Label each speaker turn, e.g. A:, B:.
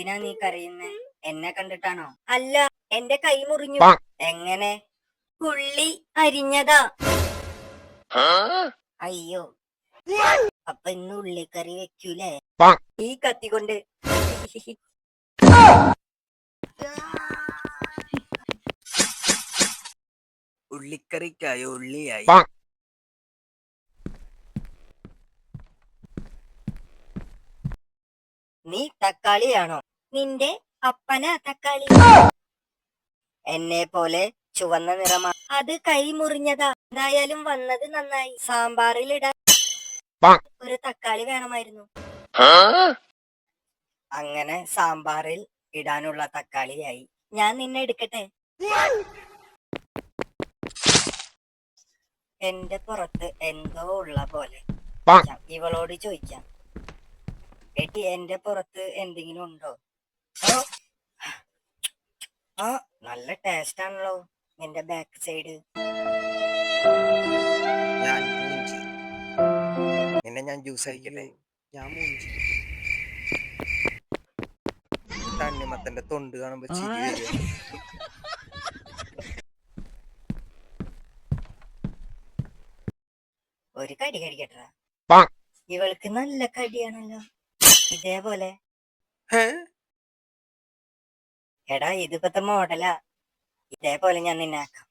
A: എന്തിനാ നീ കരയുന്നേ? എന്നെ കണ്ടിട്ടാണോ? അല്ല, എന്റെ കൈ മുറിഞ്ഞു. എങ്ങനെ? ഉള്ളി അരിഞ്ഞതാ. അയ്യോ, അപ്പൊ ഇന്ന് ഉള്ളിക്കറി വെക്കൂലേ ഈ കത്തി കൊണ്ട്?
B: ഉള്ളിക്കറിക്കായോ ഉള്ളിയായി.
A: നീ തക്കാളിയാണോ? നിന്റെ അപ്പനാ തക്കാളി. എന്നെ പോലെ ചുവന്ന നിറമാ. അത് കൈ മുറിഞ്ഞതാ. എന്തായാലും വന്നത് നന്നായി. സാമ്പാറിലിടാൻ ഒരു തക്കാളി വേണമായിരുന്നു. അങ്ങനെ സാമ്പാറിൽ ഇടാനുള്ള തക്കാളിയായി. ഞാൻ നിന്നെ എടുക്കട്ടെ? എന്റെ പുറത്ത് എന്തോ ഉള്ള പോലെ. ഇവളോട് ചോദിക്കാം. എടി, എന്റെ പുറത്ത് എന്തെങ്കിലും ഉണ്ടോ? ആ, നല്ല ടേസ്റ്റ് ആണല്ലോ നിന്റെ ബാക്ക് സൈഡ്.
B: നിന്നെ ഞാൻ ജ്യൂസ് അടിക്കട്ടെ? ഞാൻ മൂഞ്ചി. തണ്ണിമത്തന്റെ തൊണ്ട് കാണുമ്പോ ചിരി വരിക.
A: ഒരു കടി കടിക്കട്ടാ. ഇവൾക്ക് നല്ല കടിയാണല്ലോ. ഇതേപോലെ. എടാ, ഇതിപ്പത്തെ മോഡലാ. ഇതേപോലെ ഞാൻ നിന്നെ ആക്കാം.